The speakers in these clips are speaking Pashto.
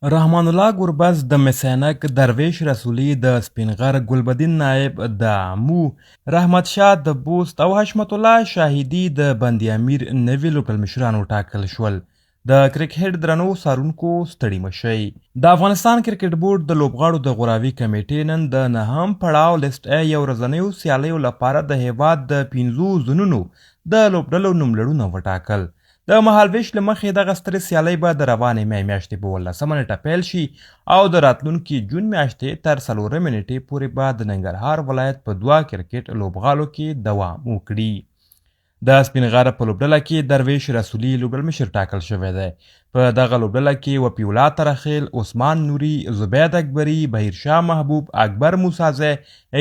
رحمان الله ګربز د مسینک درویش رسولي د سپینغر ګلبدین نایب د عمو رحمت شاه د بوست او حشمت الله شاهدي د بندي امیر نوي لوبډلمشرانو ټاکل شول. د کرکټ درنو څارونکو ستړي مشئ. د افغانستان کرکټ بورډ د لوبغاړو د غوراوي کمیټې نن د نهم پړاو لیسټ ا یو ورځنیو سیالیو لپاره د هیواد د 15 زونونو د لوبډلو نوملړونه وټاکل. د مهالویش له مخې دغه سترې سیالۍ به د روانې می میاشتې په 18 نیټه پیل شي او د راتلونکي جون میاشتې تر 4 نیټې پورې به د ننګرهار ولایت په 2 کرکټ لوبغالو کې دوام وکړي. د سپینغر په لوبډله کې درویش رسولي لوبډلمشر ټاکل شوی دی. په دغه لوبډله کې وفي الله ترخیل، عثمان نوري، زبید اکبري، بهیرشاه محبوب، اکبر موسازی،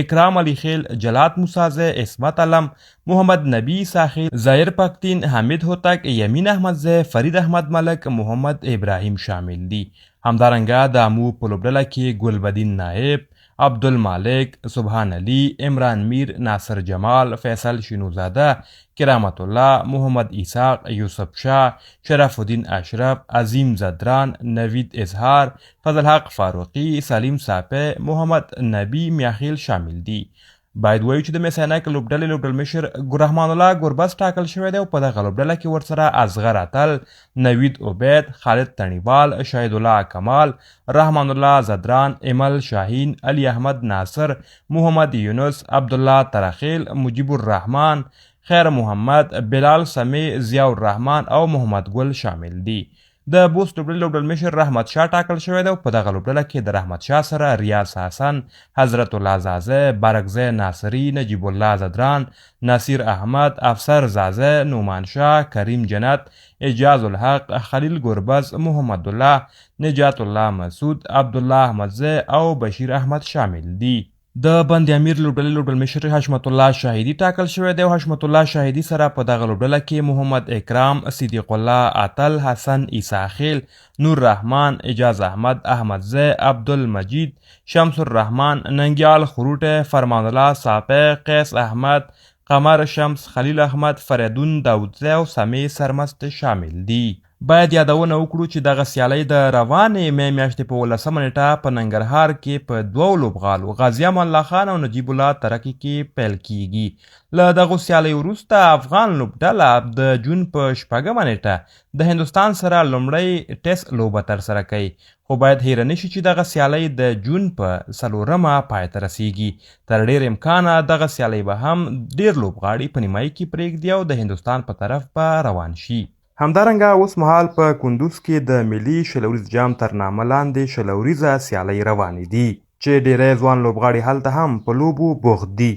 اکرام علي خیل، جلات موسازی، عصمت علم، محمد نبی ساخیل، ظاهر پختین، حمید هوتک، یمین احمدزی، فرید احمد ملک، محمد ابراهیم شامل دي. همدارنګه د عمو په لوبډله کې ګلبدین نایب، عبدالمالک، سبحان علي، عمران میر، ناصر جمال، فیصل شینوزاده، کرامت الله، محمد اسحاق، یوسف شاه، شرف الدین اشرف، عظیم زدران، نوید اظهار، فضل حق فاروقی، سلیم ساپی، محمد نبی میاخیل شامل دي. باید وایو چې د میسینک لوبډلې لوبډلمشر رحمان الله ګربز ټاکل شوی دی او په دغه لوبډله کې ورسره اصغر اتل، نوید عبید، خالد تڼیوال، شهید الله کمال، رحمان الله زدران، امل شاهین، علي احمد ناصر، محمد یونس، عبدالله ترخیل، مجیب الرحمن، خیر محمد، بلال سمی، ضیاء الرحمن او محمد ګل شامل دي. د بوست لوبډلې لوبډلمشر رحمت شاه ټاکل شوی دی او په دغه لوبډله کې د رحمت شاه سره ریاض حسن، حضرت الله زازی، برکزی ناصري، نجیب الله زدران، ناصیر احمد، افسر زازی، نومان شاه، کریم جنت، اجاز الحق، خلیل ګربز، محمد الله، نجات الله مسعود، عبدالله احمدزی او بشیر احمد شامل دي. د بند امیر لوبډلې لوبډلمشر حشمت الله شاهدي ټاکل شوی دی او حشمت الله شاهدي سره په دغه لوبډله کې محمد اکرام، صدیق الله اتل، حسن عیسی خیل، نور رحمان، اجاز احمد، احمدزی، عبدالمجید، شمس الرحمن، ننګیال خروټی، فرمان الله ساپی، قیس احمد، قمر شمس، خلیل احمد، فریدون داودزی او سمی سرمست شامل دي. باید یادونه وکړو چې دغه سیالۍ د روانې می میاشتې په 18 نیټه په ننګرهار کې په 2 لوبغالو غازي امان الله خان او نجیب الله ترکي کې پیل کیږي. له دغو سیالیو وروسته افغان لوبډله د جون په 4 نیټه د هندوستان سره لومړی ټیسټ لوبه ترسره کوي، خو باید هیره نشي چې دغه سیالۍ د جون په 4 پای ته رسیږي. تر ډیر امکانه دغه سیالۍ به هم ډیر لوبغاړي په نیمایي کې پرېږدي او د هندوستان په طرف به روان شي. همدارنګه اوس مهال په کندوز کې د ملي شلوریز جام تر نامه لاندې شلوریزه سیالۍ روانې دي چې ډیری ځوان لوبغاړي هلته هم په لوبو بوخت دي.